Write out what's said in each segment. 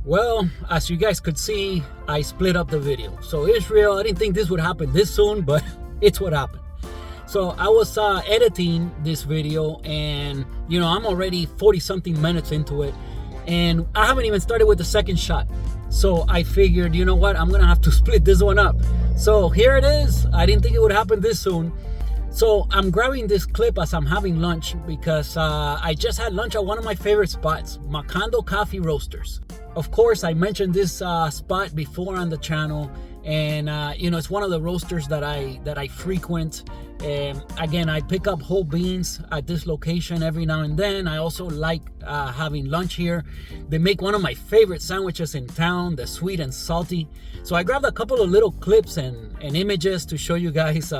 Well, as you guys could see, I split up the video. So Israel, I didn't think this would happen this soon, but it's what happened. So I was editing this video, and I'm already 40 something minutes into it, and I haven't even started with the second shot. So I figured, you know what, I'm gonna have to split this one up. So here it is. I didn't think it would happen this soon. So I'm grabbing this clip as I'm having lunch because I just had lunch at one of my favorite spots, Macondo Coffee Roasters. Of course, I mentioned this spot before on the channel, and it's one of the roasters that I frequent. Again, I pick up whole beans at this location every now and then. I also like having lunch here. They make one of my favorite sandwiches in town, the sweet and salty. So I grabbed a couple of little clips and images to show you guys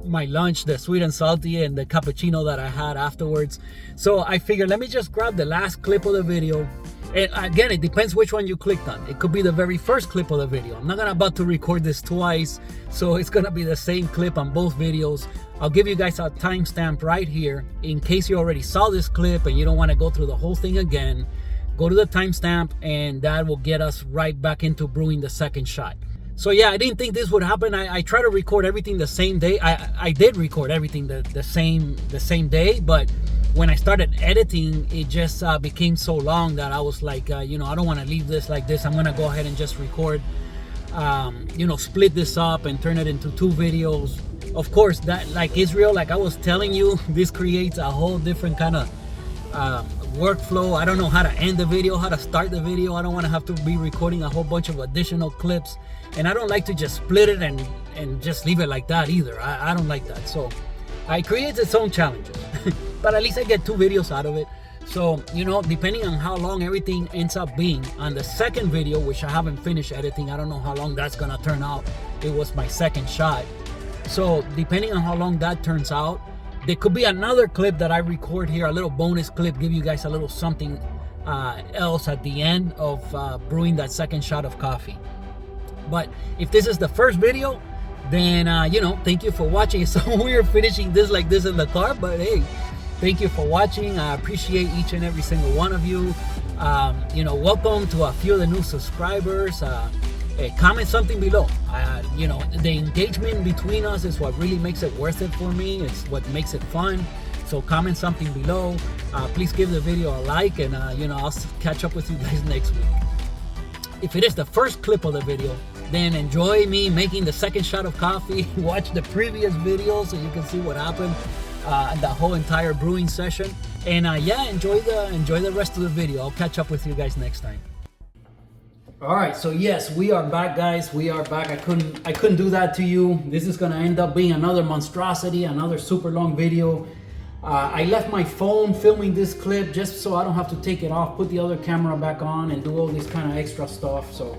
my lunch, the sweet and salty, and the cappuccino that I had afterwards. So I figured, let me just grab the last clip of the video. And again, it depends which one you clicked on. It could be the very first clip of the video. I'm not about to record this twice, so it's gonna be the same clip on both videos. I'll give you guys a timestamp right here in case you already saw this clip and you don't want to go through the whole thing again. Go to the timestamp, and that will get us right back into brewing the second shot. So yeah, I didn't think this would happen. I try to record everything the same day. I did record everything the same day, but when I started editing, it just became so long that I was like, I don't want to leave this like this. I'm gonna go ahead and just record, split this up and turn it into two videos. Of course, that, like Israel, like I was telling you, this creates a whole different kind of workflow. I don't know how to end the video, how to start the video. I don't want to have to be recording a whole bunch of additional clips, and I don't like to just split it and just leave it like that either. I don't like that. So it creates its own challenges. But at least I get two videos out of it. So, depending on how long everything ends up being on the second video, which I haven't finished editing, I don't know how long that's gonna turn out. It was my second shot. So depending on how long that turns out, there could be another clip that I record here, a little bonus clip, give you guys a little something else at the end of brewing that second shot of coffee. But if this is the first video, then thank you for watching. It's so weird finishing this like this in the car, but hey, thank you for watching. I appreciate each and every single one of you. Welcome to a few of the new subscribers. Comment something below. The engagement between us is what really makes it worth it for me. It's what makes it fun. So comment something below. Please give the video a like, and I'll catch up with you guys next week. If it is the first clip of the video, then enjoy me making the second shot of coffee. Watch the previous video so you can see what happened, the whole entire brewing session. And enjoy the rest of the video. I'll catch up with you guys next time. All right, so yes, we are back, guys. We are back. I couldn't do that to you. This is gonna end up being another monstrosity, another super long video. I left my phone filming this clip just so I don't have to take it off, put the other camera back on, and do all this kind of extra stuff. So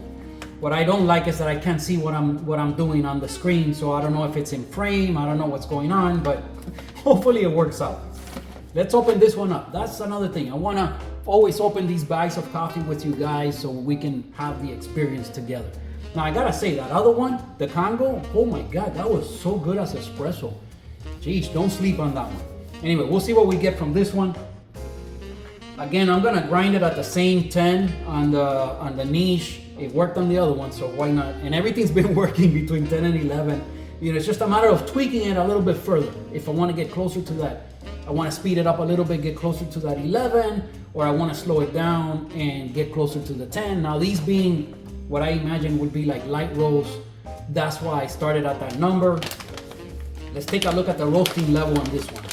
what I don't like is that I can't see what I'm doing on the screen. So I don't know if it's in frame. I don't know what's going on, but hopefully it works out. Let's open this one up. That's another thing. I wanna always open these bags of coffee with you guys so we can have the experience together. Now I gotta say, that other one, the Congo, oh my God, that was so good as espresso. Jeez, don't sleep on that one. Anyway, we'll see what we get from this one. Again, I'm gonna grind it at the same 10 on the niche. It worked on the other one, so why not? And everything's been working between 10 and 11. It's just a matter of tweaking it a little bit further. If I want to get closer to that, I want to speed it up a little bit, get closer to that 11, or I want to slow it down and get closer to the 10. Now these being what I imagine would be like light roast, that's why I started at that number. Let's take a look at the roasting level on this one.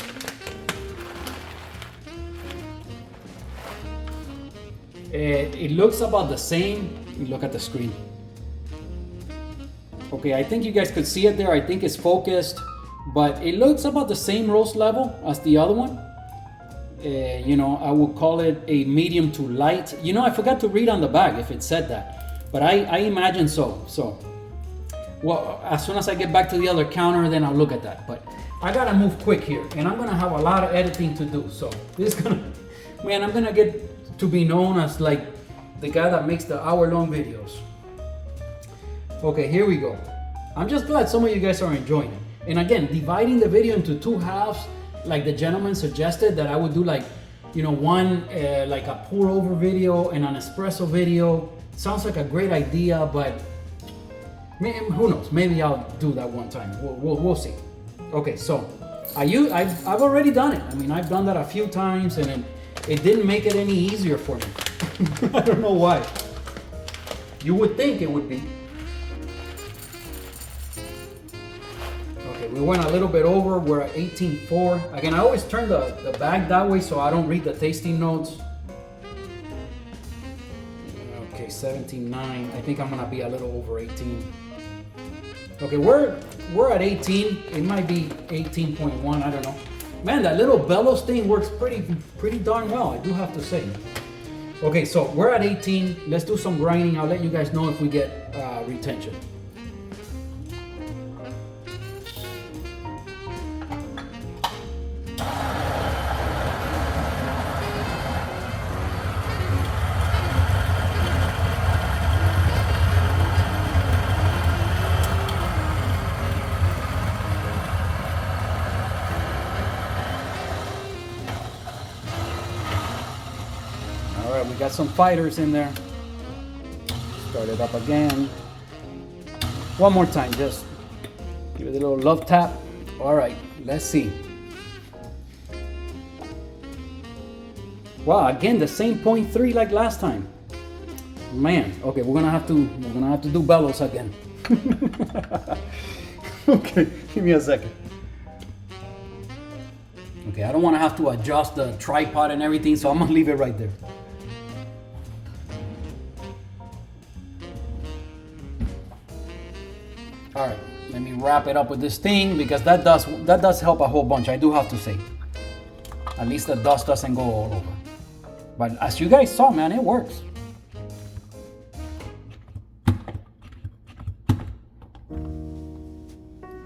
It looks about the same. You look at the screen. Okay, I think you guys could see it there. I think it's focused, but it looks about the same roast level as the other one. I would call it a medium to light. I forgot to read on the bag if it said that, but I imagine so. So, well, as soon as I get back to the other counter, then I'll look at that. But I gotta move quick here, and I'm gonna have a lot of editing to do. So this is I'm gonna get to be known as like the guy that makes the hour-long videos. Okay, here we go. I'm just glad some of you guys are enjoying it. And again, dividing the video into two halves, like the gentleman suggested, that I would do like, one like a pour over video and an espresso video, sounds like a great idea, but who knows? Maybe I'll do that one time. We'll see. Okay, so I've already done it. I mean, I've done that a few times, and it didn't make it any easier for me. I don't know why. You would think it would be. Okay, we went a little bit over. We're at 18.4. Again, I always turn the bag that way so I don't read the tasting notes. Okay, 17.9. I think I'm gonna be a little over 18. Okay, we're at 18. It might be 18.1. I don't know. Man, that little bellows thing works pretty darn well, I do have to say. Okay, so we're at 18. Let's do some grinding. I'll let you guys know if we get retention. We got some fighters in there. Start it up again. One more time, just give it a little love tap. All right, let's see. Wow, again the same 0.3 like last time. Man, okay, we're gonna have to do bellows again. Okay, give me a second. Okay, I don't want to have to adjust the tripod and everything, so I'm gonna leave it right there. All right, let me wrap it up with this thing because that does help a whole bunch. I do have to say, at least the dust doesn't go all over. But as you guys saw, man, it works.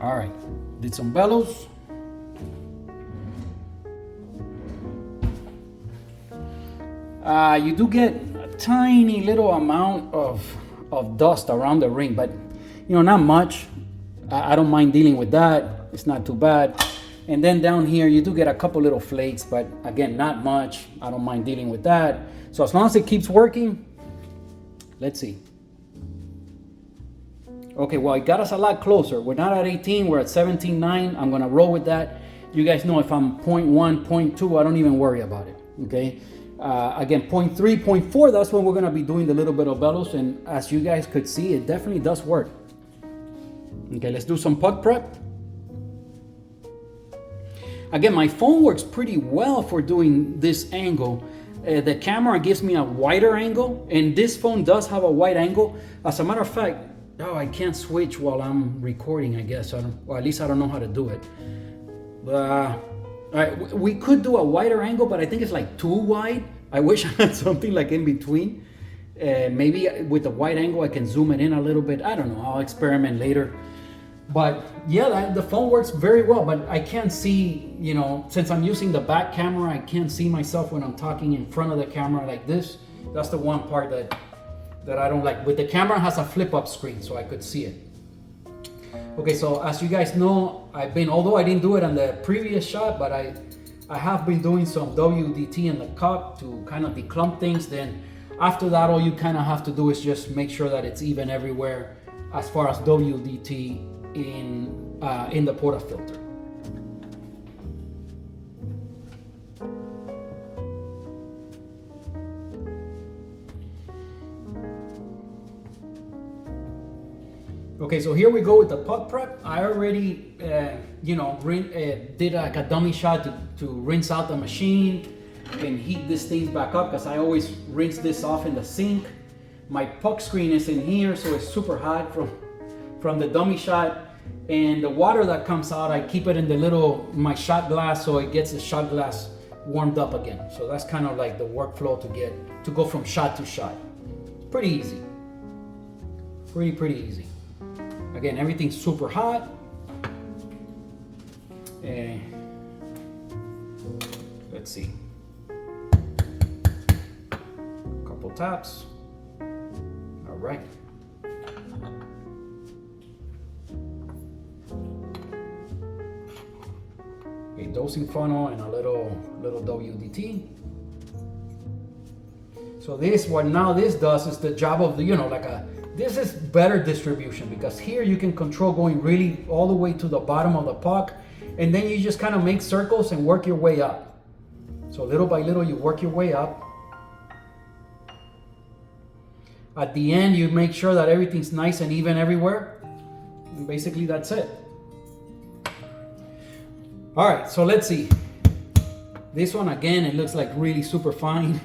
All right, did some bellows. You do get a tiny little amount of dust around the ring, but you know, not much. I don't mind dealing with that. It's not too bad. And then down here, you do get a couple little flakes, but again, not much. I don't mind dealing with that. So as long as it keeps working, let's see. Okay, well, it got us a lot closer. We're not at 18, we're at 17.9. I'm gonna roll with that. You guys know if I'm 0.1, 0.2, I don't even worry about it, okay? Again, 0.3, 0.4, that's when we're gonna be doing the little bit of bellows. And as you guys could see, it definitely does work. Okay, let's do some puck prep. Again, my phone works pretty well for doing this angle. The camera gives me a wider angle, and this phone does have a wide angle. As a matter of fact, I can't switch while I'm recording, I guess. Or at least I don't know how to do it. All right, we could do a wider angle, but I think it's like too wide. I wish I had something like in between. Maybe with the wide angle, I can zoom it in a little bit. I don't know, I'll experiment later. But yeah, the phone works very well, but I can't see, you know, since I'm using the back camera, I can't see myself when I'm talking in front of the camera like this. That's the one part that I don't like. With the camera, it has a flip up screen, so I could see it. Okay, so as you guys know, although I didn't do it on the previous shot, but I have been doing some WDT in the cup to kind of declump things. Then after that, all you kind of have to do is just make sure that it's even everywhere as far as WDT in the portafilter. Okay, so here we go with the puck prep. I already, did like a dummy shot to rinse out the machine and heat these things back up because I always rinse this off in the sink. My puck screen is in here, so it's super hot from the dummy shot. And the water that comes out, I keep it in my shot glass, so it gets the shot glass warmed up again. So that's kind of like the workflow to go from shot to shot. Pretty easy. Pretty easy. Again, everything's super hot. Let's see. Couple taps. All right. A dosing funnel and a little WDT. So this, what now this does is the job of the, this is better distribution, because here you can control going really all the way to the bottom of the puck, and then you just kind of make circles and work your way up. So little by little you work your way up. At the end you make sure that everything's nice and even everywhere. And basically that's it. All right, so let's see. This one again, it looks like really super fine,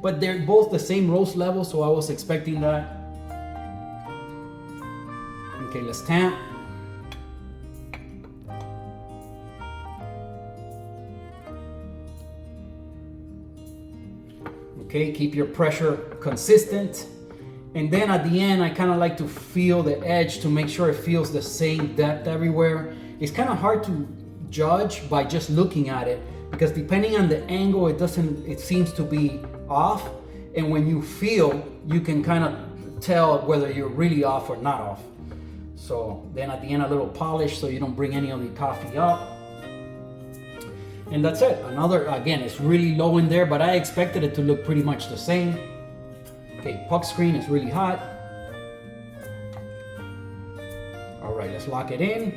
but they're both the same roast level, so I was expecting that. Okay, let's tamp. Okay, keep your pressure consistent. And then at the end, I kind of like to feel the edge to make sure it feels the same depth everywhere. It's kind of hard to judge by just looking at it, because depending on the angle, it seems to be off. And when you feel, you can kind of tell whether you're really off or not off. So then at the end, a little polish so you don't bring any of the coffee up. And that's it. Another, again, it's really low in there, but I expected it to look pretty much the same. Okay, puck screen is really hot. All right, let's lock it in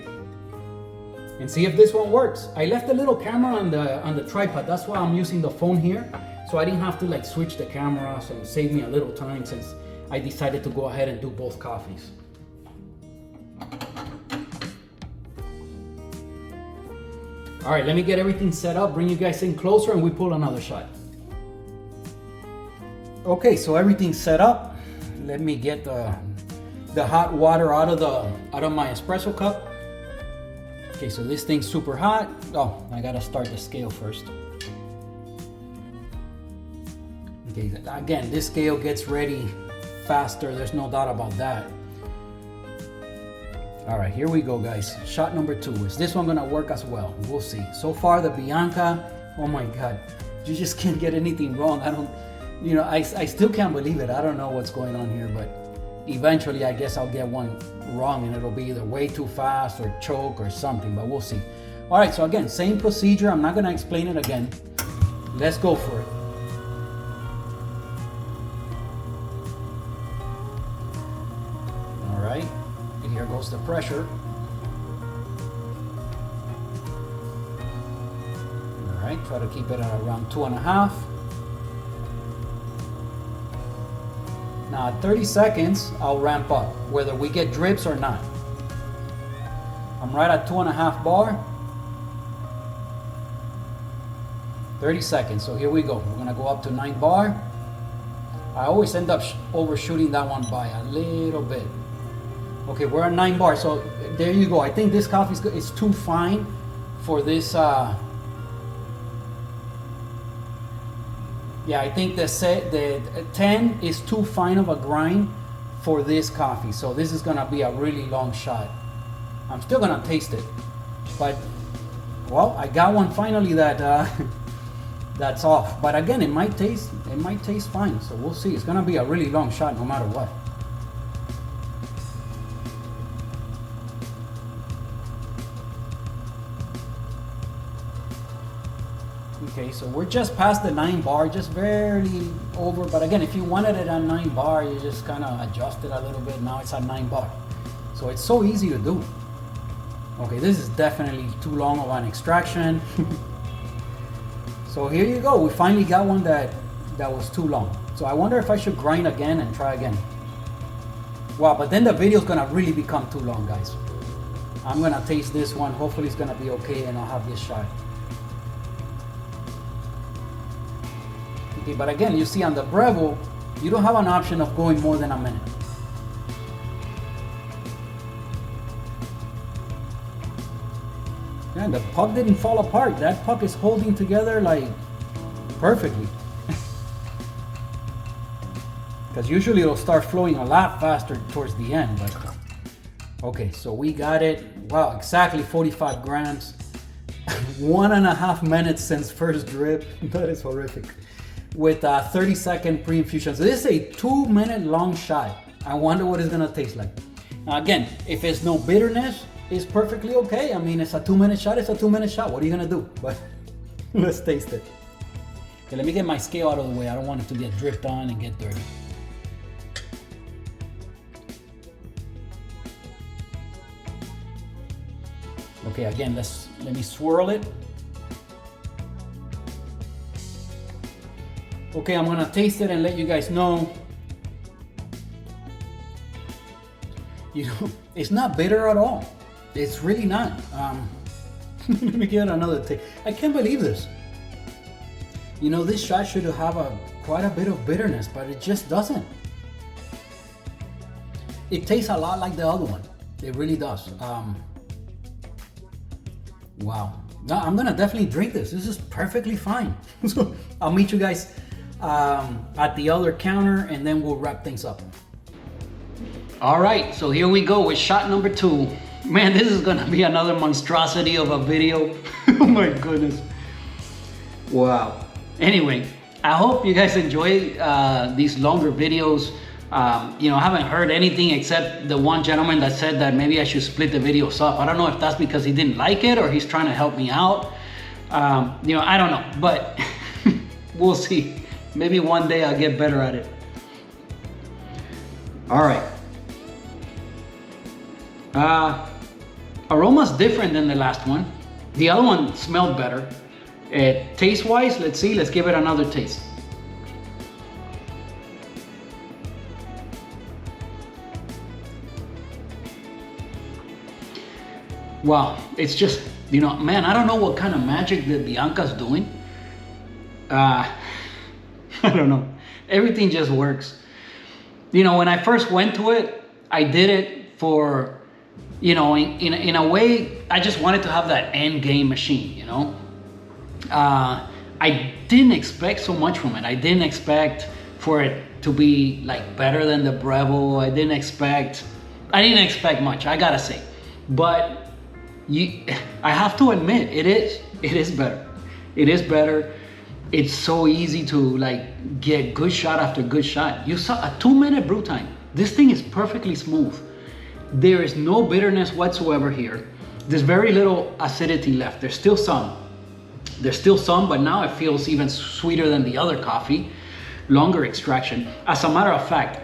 and see if this one works. I left a little camera on the tripod. That's why I'm using the phone here. So I didn't have to like switch the cameras, and save me a little time since I decided to go ahead and do both coffees. All right, let me get everything set up, bring you guys in closer, and we pull another shot. Okay, so everything's set up. Let me get the hot water out of my espresso cup. Okay, so this thing's super hot. Oh, I gotta start the scale first. Okay, again, this scale gets ready faster. There's no doubt about that. All right, here we go, guys. Shot number 2. Is this one gonna work as well? We'll see. So far, the Bianca, oh my God, you just can't get anything wrong. I still can't believe it. I don't know what's going on here, but eventually I guess I'll get one wrong, and it'll be either way too fast or choke or something, but we'll see. All right, so again, same procedure. I'm not gonna explain it again. Let's go for it. All right, and here goes the pressure. All right, try to keep it at around 2.5. Now at 30 seconds, I'll ramp up, whether we get drips or not. I'm right at 2.5 bar. 30 seconds, so here we go. We're gonna go up to 9 bar. I always end up overshooting that one by a little bit. Okay, we're at 9 bar, so there you go. I think this coffee is too fine for this. Yeah, I think the 10 is too fine of a grind for this coffee. So this is gonna be a really long shot. I'm still gonna taste it, but well, I got one finally that that's off. But again, it might taste fine. So we'll see. It's gonna be a really long shot no matter what. Okay, so we're just past the 9 bar, just barely over. But again, if you wanted it at 9 bar, you just kind of adjust it a little bit. Now it's at 9 bar. So it's so easy to do. Okay, this is definitely too long of an extraction. So here you go. We finally got one that was too long. So I wonder if I should grind again and try again. Wow, but then the video is going to really become too long, guys. I'm going to taste this one. Hopefully it's going to be okay and I'll have this shot. Okay, but again, you see on the Breville, you don't have an option of going more than a minute. And the puck didn't fall apart. That puck is holding together like perfectly. Because usually it'll start flowing a lot faster towards the end. But okay, so we got it. Wow, exactly 45 grams. 1.5 minutes since first drip. That is horrific. With a 30-second pre-infusion. So this is a 2-minute long shot. I wonder what it's gonna taste like. Now again, if it's no bitterness, it's perfectly okay. I mean, it's a 2-minute shot, it's a 2-minute shot. What are you gonna do? But let's taste it. Okay, let me get my scale out of the way. I don't want it to get dripped on and get dirty. Okay, again, let me swirl it. Okay, I'm gonna taste it and let you guys know. You know, it's not bitter at all. It's really not. Let me give it another taste. I can't believe this. You know, this shot should have quite a bit of bitterness, but it just doesn't. It tastes a lot like the other one. It really does. Wow. No, I'm gonna definitely drink this. This is perfectly fine. So I'll meet you guys at the other counter, and then we'll wrap things up. All right, so here we go with shot number 2. Man, this is gonna be another monstrosity of a video. Oh my goodness. Wow. Anyway, I hope you guys enjoy these longer videos. You know, I haven't heard anything except the one gentleman that said that maybe I should split the videos up. I don't know if that's because he didn't like it or he's trying to help me out. You know, I don't know, but we'll see. Maybe one day I'll get better at it. All right. Aroma's different than the last one. The other one smelled better. Taste-wise, let's see. Let's give it another taste. Wow, it's just, you know, man, I don't know what kind of magic that Bianca's doing. I don't know. Everything just works. You know, when I first went to it, I did it for, you know, in a way, I just wanted to have that end game machine, you know. I didn't expect so much from it. I didn't expect for it to be like better than the Breville. I didn't expect much, I gotta say. But I have to admit, it is better. It is better. It's so easy to like get good shot after good shot. You saw a 2-minute brew time. This thing is perfectly smooth. There is no bitterness whatsoever here. There's very little acidity left. There's still some, but now it feels even sweeter than the other coffee. Longer extraction. As a matter of fact,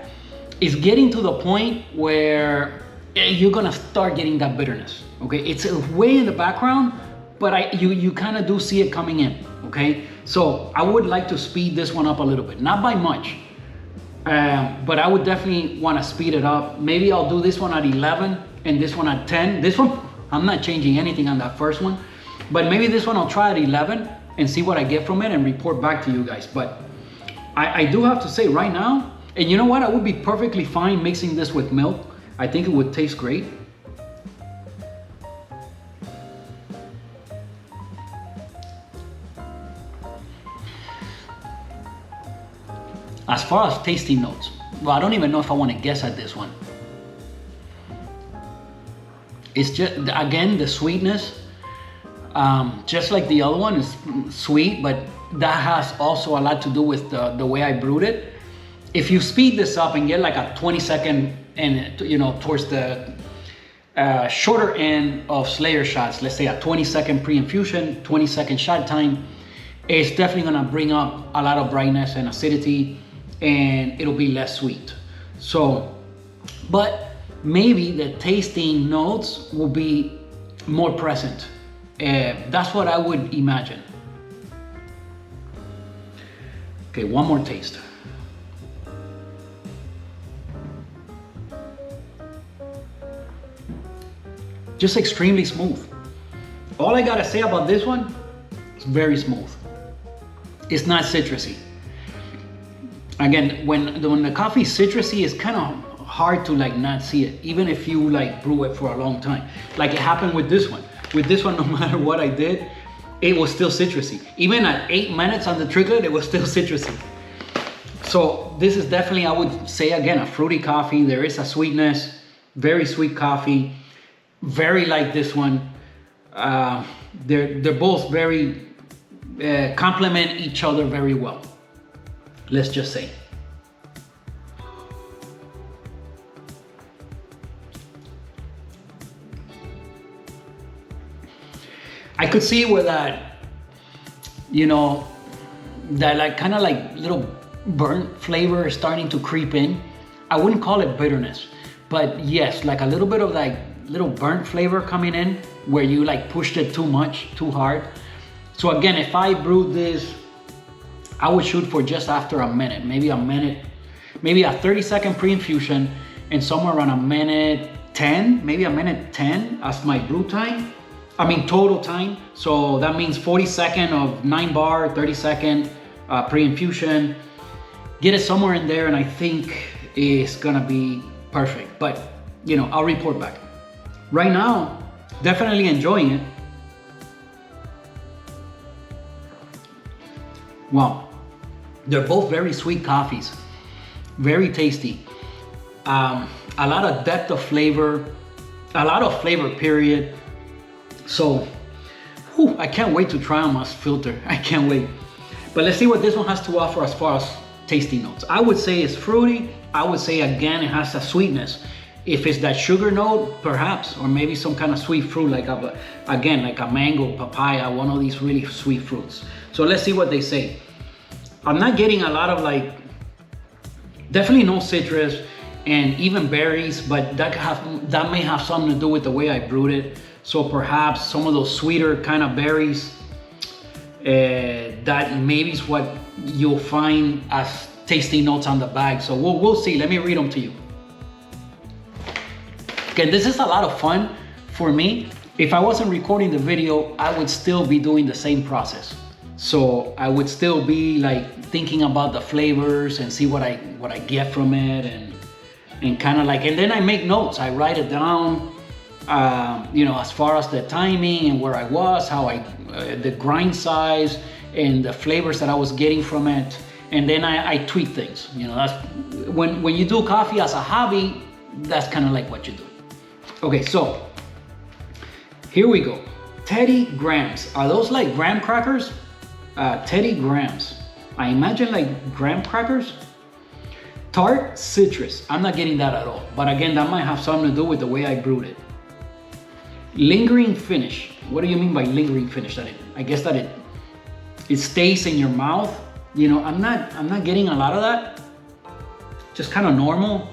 it's getting to the point where you're gonna start getting that bitterness. Okay, it's way in the background, but you kind of do see it coming in. Okay, so I would like to speed this one up a little bit, not by much, but I would definitely want to speed it up. Maybe I'll do this one at 11 and this one at 10. This one, I'm not changing anything on that first one, but maybe this one I'll try at 11 and see what I get from it and report back to you guys. But I do have to say right now, and you know what, I would be perfectly fine mixing this with milk. I think it would taste great. As far as tasting notes, well, I don't even know if I want to guess at this one. It's just, again, the sweetness, just like the other one is sweet, but that has also a lot to do with the way I brewed it. If you speed this up and get like a 20-second, and you know, towards the shorter end of Slayer shots, let's say a 20-second pre-infusion, 20-second shot time, it's definitely gonna bring up a lot of brightness and acidity, and it'll be less sweet. So, but maybe the tasting notes will be more present. That's what I would imagine. Okay, one more taste. Just extremely smooth. All I gotta say about this one, it's very smooth. It's not citrusy. Again, when the coffee is citrusy, it's kind of hard to like not see it, even if you like brew it for a long time. Like it happened with this one. With this one, no matter what I did, it was still citrusy. Even at 8 minutes on the trigger, it was still citrusy. So this is definitely, I would say again, a fruity coffee. There is a sweetness, very sweet coffee. Very like this one. They're both very complement each other very well. Let's just say. I could see where that, you know, that like kind of like little burnt flavor is starting to creep in. I wouldn't call it bitterness, but yes, like a little bit of like little burnt flavor coming in where you like pushed it too much, too hard. So again, if I brewed this, I would shoot for just after a minute, maybe a 30-second pre-infusion, and somewhere around a minute 10, maybe a minute 10 as my brew time. I mean, total time. So that means 40-second of 9 bar, 30-second pre-infusion. Get it somewhere in there, and I think it's gonna be perfect. But, you know, I'll report back. Right now, definitely enjoying it. Wow. They're both very sweet coffees, very tasty. A lot of depth of flavor, a lot of flavor, period. So, I can't wait to try on my filter. I can't wait. But let's see what this one has to offer as far as tasty notes. I would say it's fruity. I would say, again, it has a sweetness. If it's that sugar note, perhaps, or maybe some kind of sweet fruit, like again, like a mango, papaya, one of these really sweet fruits. So let's see what they say. I'm not getting a lot of like, definitely no citrus and even berries, but that may have something to do with the way I brewed it. So perhaps some of those sweeter kind of berries, that maybe is what you'll find as tasty notes on the bag. So we'll see. Let me read them to you. Okay, this is a lot of fun for me. If I wasn't recording the video, I would still be doing the same process. So I would still be like thinking about the flavors and see what I get from it, and kind of like, and then I make notes. I write it down, you know, as far as the timing and where I was, how the grind size and the flavors that I was getting from it. And then I tweak things. You know, that's when you do coffee as a hobby, that's kind of like what you do. Okay, so here we go. Teddy Grahams. Are those like graham crackers? Teddy Grahams. I imagine like graham crackers. Tart citrus. I'm not getting that at all. But again, that might have something to do with the way I brewed it. Lingering finish. What do you mean by lingering finish? I guess that it stays in your mouth. You know, I'm not getting a lot of that. Just kind of normal.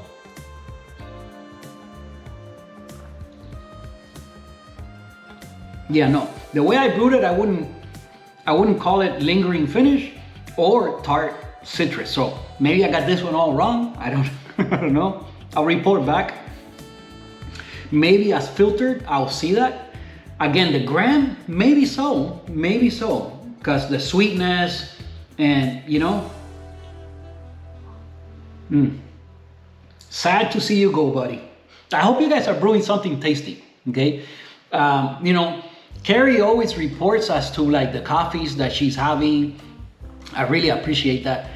Yeah, no. The way I brewed it, I wouldn't call it lingering finish or tart citrus. So maybe I got this one all wrong. I don't know. I'll report back. Maybe as filtered, I'll see that. Again, the gram, maybe so, because the sweetness and, you know. Sad to see you go, buddy. I hope you guys are brewing something tasty, okay? You know, Carrie always reports as to like the coffees that she's having. I really appreciate that.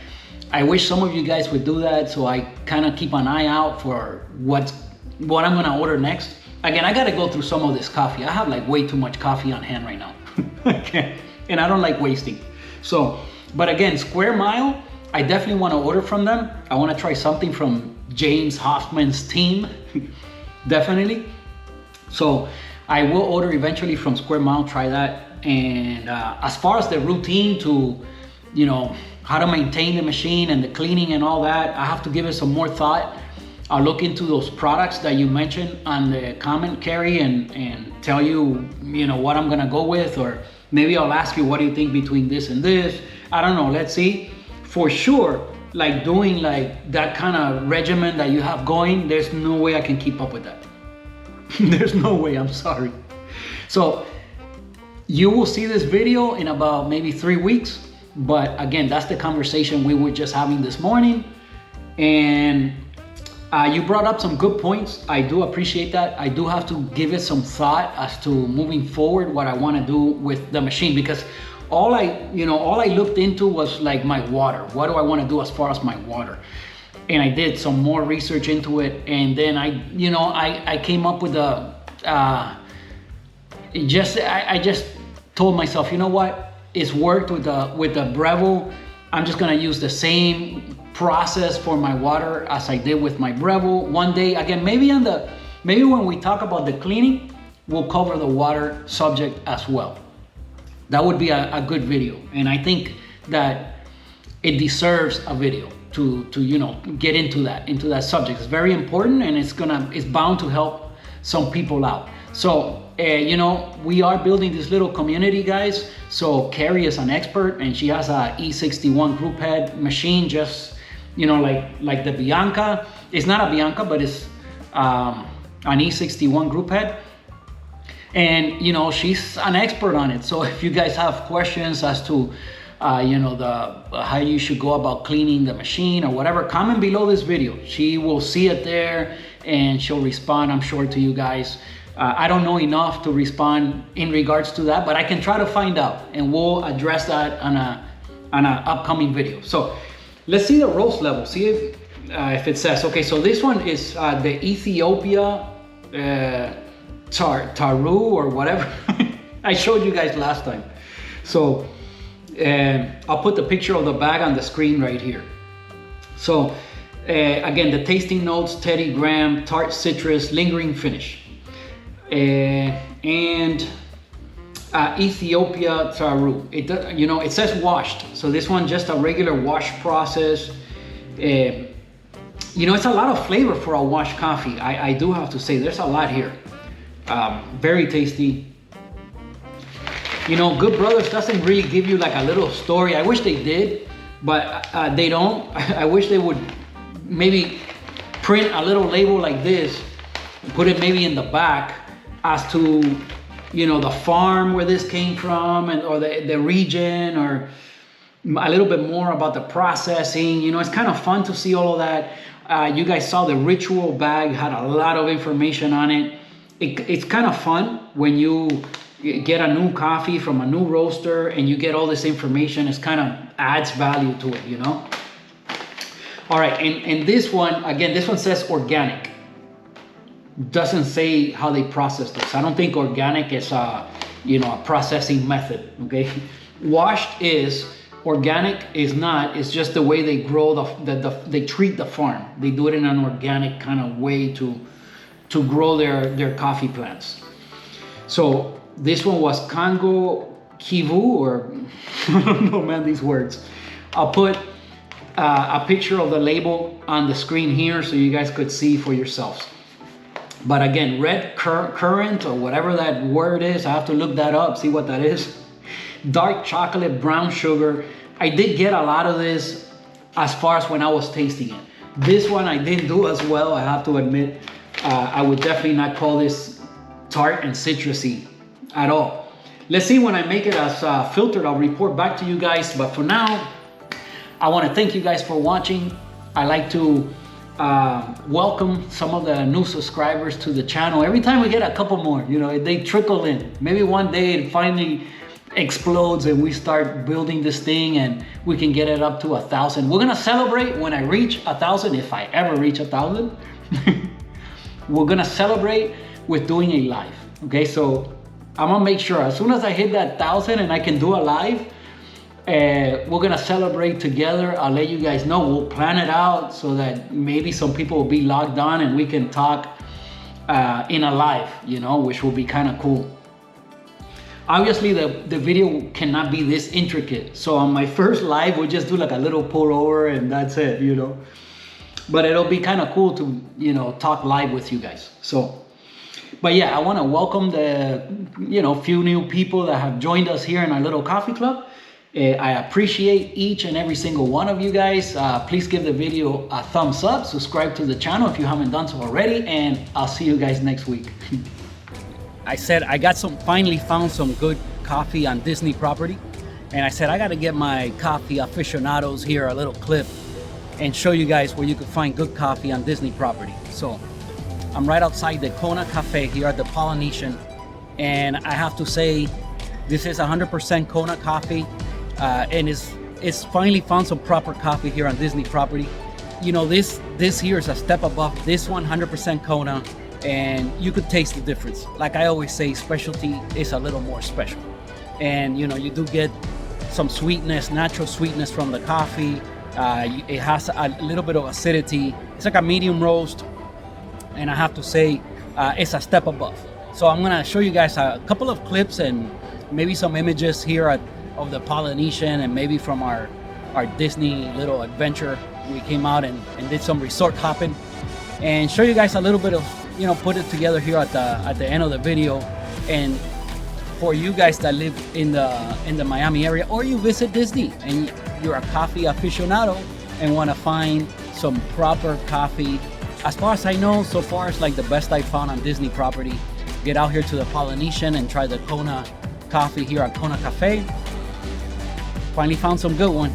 I wish some of you guys would do that, so I kind of keep an eye out for what I'm gonna order next. Again, I gotta go through some of this coffee. I have like way too much coffee on hand right now. Okay. And I don't like wasting. So, but again, Square Mile, I definitely want to order from them. I want to try something from James Hoffman's team. Definitely. So I will order eventually from Square Mile, try that. And as far as the routine to, you know, how to maintain the machine and the cleaning and all that, I have to give it some more thought. I'll look into those products that you mentioned on the comment, Carrie, and tell you, you know, what I'm gonna go with, or maybe I'll ask you, what do you think between this and this? I don't know, let's see. For sure, like doing like that kind of regimen that you have going, there's no way I can keep up with that. There's no way, I'm sorry. So you will see this video in about maybe 3 weeks. But again, that's the conversation we were just having this morning. And you brought up some good points. I do appreciate that. I do have to give it some thought as to moving forward, what I want to do with the machine, because all I looked into was like my water. What do I want to do as far as my water? And I did some more research into it. And then I came up with I just told myself, you know what? It's worked with the Breville. I'm just gonna use the same process for my water as I did with my Breville. One day, again, maybe when we talk about the cleaning, we'll cover the water subject as well. That would be a good video. And I think that it deserves a video to get into that subject. It's very important, and it's bound to help some people out. So we are building this little community, guys. So Carrie is an expert, and she has a E61 group head machine, just like the Bianca. It's not a Bianca, but it's an E61 group head, and she's an expert on it. So if you guys have questions as to how you should go about cleaning the machine or whatever, comment below this video. She will see it there and she'll respond, I'm sure, to you guys. I don't know enough to respond in regards to that, but I can try to find out, and we'll address that on an upcoming video. So let's see the roast level, see if it says. Okay, so this one is the Ethiopia Taaroo or whatever I showed you guys last time. So I'll put the picture of the bag on the screen right here. So again, the tasting notes: Teddy Graham, tart citrus, lingering finish. And Ethiopia Taaroo. It says washed, so this one just a regular wash process. It's a lot of flavor for a washed coffee. I do have to say, there's a lot here. Very tasty. Good Brothers doesn't really give you like a little story. I wish they did, but they don't. I wish they would maybe print a little label like this, put it maybe in the back as to the farm where this came from, or the region, or a little bit more about the processing. It's kind of fun to see all of that. You guys saw the ritual bag had a lot of information on it. It's kind of fun when you get a new coffee from a new roaster and you get all this information. It kind of adds value to it, All right, and this one, again, this one says organic. Doesn't say how they process this. I don't think organic is a processing method, okay? Washed is, organic is not. It's just the way they grow, they treat the farm. They do it in an organic kind of way to grow their coffee plants. So this one was Congo Kivu, or I don't know, man, these words. I'll put a picture of the label on the screen here so you guys could see for yourselves. But again, red currant or whatever that word is, I have to look that up, see what that is. Dark chocolate, brown sugar. I did get a lot of this as far as when I was tasting it. This one I didn't do as well, I have to admit. I would definitely not call this tart and citrusy at all. Let's see when I make it as filtered. I'll report back to you guys. But for now, I want to thank you guys for watching. I like to welcome some of the new subscribers to the channel. Every time we get a couple more, they trickle in. Maybe one day it finally explodes and we start building this thing and we can get it up to 1,000. We're gonna celebrate when I reach 1,000, if I ever reach 1,000. We're gonna celebrate with doing a live. Okay, so I'm gonna make sure as soon as I hit that 1,000 and I can do a live, we're gonna celebrate together. I'll let you guys know. We'll plan it out so that maybe some people will be logged on and we can talk in a live, which will be kind of cool. Obviously the video cannot be this intricate, so on my first live we'll just do like a little pour over and that's it, but it'll be kind of cool to talk live with you guys. So, but yeah, I want to welcome the few new people that have joined us here in our little coffee club. I appreciate each and every single one of you guys. Please give the video a thumbs up, subscribe to the channel if you haven't done so already, and I'll see you guys next week. I said I finally found some good coffee on Disney property, and I said I got to get my coffee aficionados here a little clip and show you guys where you can find good coffee on Disney property. So I'm right outside the Kona Cafe here at the Polynesian, and I have to say this is 100% Kona coffee, and it's finally found some proper coffee here on Disney property. This here is a step above this 100% Kona. And you could taste the difference. Like I always say, specialty is a little more special. And you do get some sweetness, natural sweetness from the coffee. It has a little bit of acidity. It's like a medium roast. And I have to say, it's a step above. So I'm gonna show you guys a couple of clips and maybe some images here of the Polynesian and maybe from our our Disney little adventure. We came out and did some resort hopping, and show you guys a little bit of, you know, put it together here at the end of the video. And for you guys that live in the Miami area, or you visit Disney and you're a coffee aficionado and want to find some proper coffee, as far as I know, so far it's like the best I found on Disney property. Get out here to the Polynesian and try the Kona coffee here at Kona Cafe. Finally found some good one.